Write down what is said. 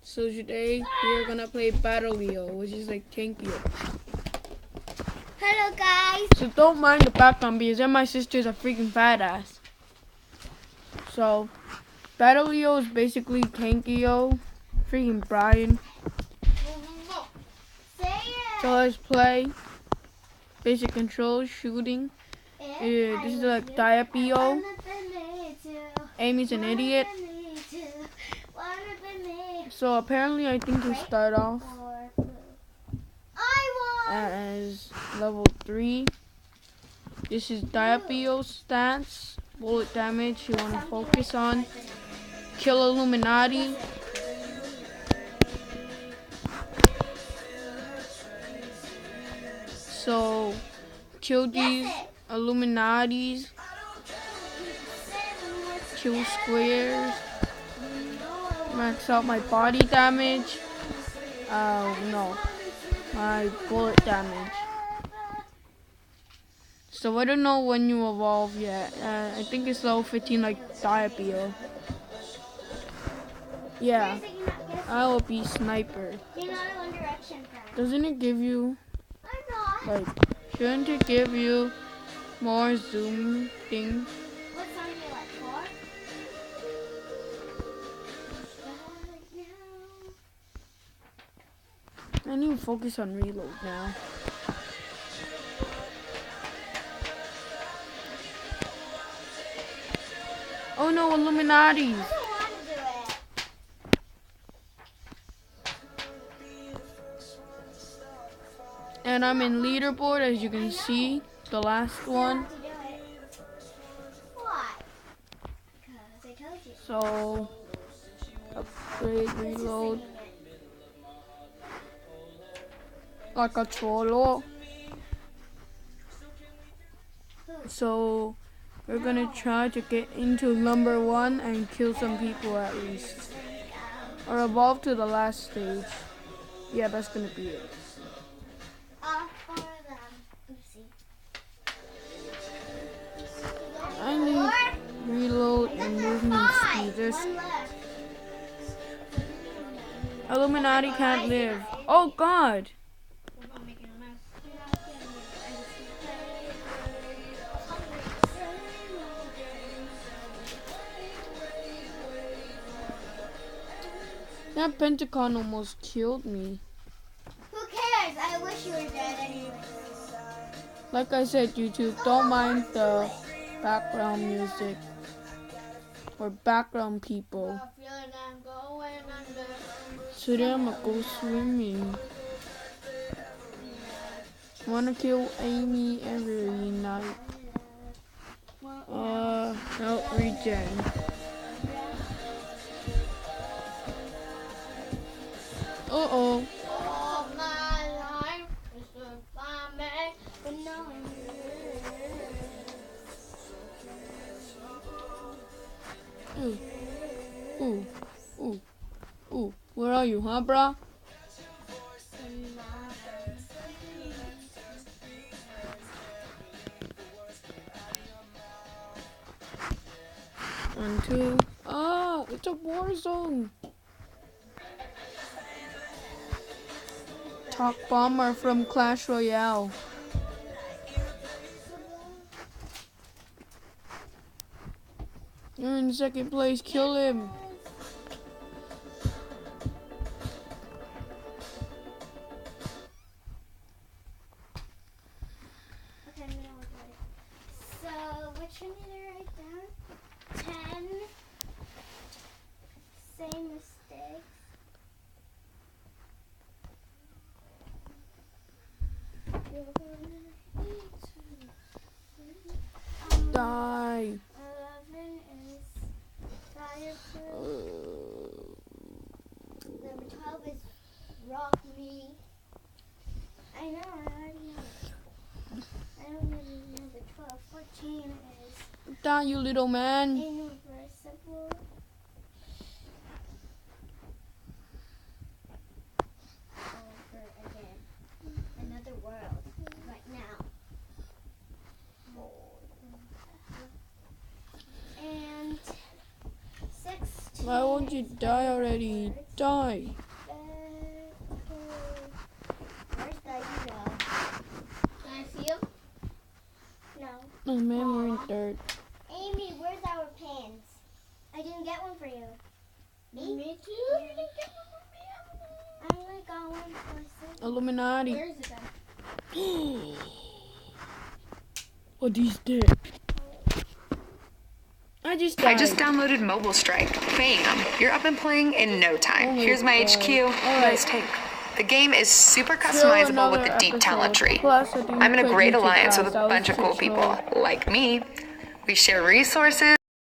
So today we're gonna play Battle Leo, which is like Tankio. Hello guys. So don't mind the background because then my sister's a freaking fat ass. So Battle Leo is basically Tankio, freaking Brian. Say it. So let's play. Basic controls, shooting. This is like Diapio. Amy's an idiot. So apparently I think we start off as level 3. This is Diapio stats. Bullet damage you want to focus on. Kill Illuminati. So kill these Illuminatis. Kill squares. Max out my body damage. No. My bullet damage. So I don't know when you evolve yet. I think it's level 15 like Diapio. Yeah. I will be sniper. Doesn't it give you like shouldn't it give you more zoom things? What song do you like for? I need to focus on reload now. Oh no, Illuminatis! I don't want to do it. And I'm in leaderboard as you can see. The last one. To do it. Why? Because I told you. So upgrade reload like a cholo. So we're gonna try to get into number 1 and kill some people at least. Or evolve to the last stage. Yeah, that's gonna be it. For them. Oopsie. I need reload and movement speed. There's One left. Illuminati can't live. Oh god! I'm making a mess. That Pentacon almost killed me. Who cares? I wish you were dead anyway. Like I said, YouTube, don't mind the background music or background people. Today I'm gonna go swimming. Wanna kill Amy every night. Help regen. Uh-oh. All my life is to find me, but no one Ooh. Ooh. Ooh. Ooh. Where are you, huh, brah? One, two. Ah, it's a war zone. Talk bomber from Clash Royale. You're in second place. Kill him. Okay, I'm gonna look at it. So, which one did I write down? 10. Same mistakes. Die. 11 is fireproof. Number 12 is rock me. I know, I already know. I don't really know the 12. 14 is Die, you little man. irreversible. Over again. Another world. Right now. And 6 Why won't you die already? Die. Where's the hero? Can I see him? No. Oh man, we're in third. Amy, where's our pants? I didn't get one for you. Me too. You didn't get one I only got one for Sydney. Illuminati. Where is it then? What is that? I just died. I just downloaded Mobile Strike. Bam! You're up and playing in no time. Oh my Here's my God. HQ. Nice take. The game is super customizable with the deep talent tree. Plus, I do I'm in a quit great YouTube alliance with class. a I was bunch of cool 6 years old. people, like me. We share resources.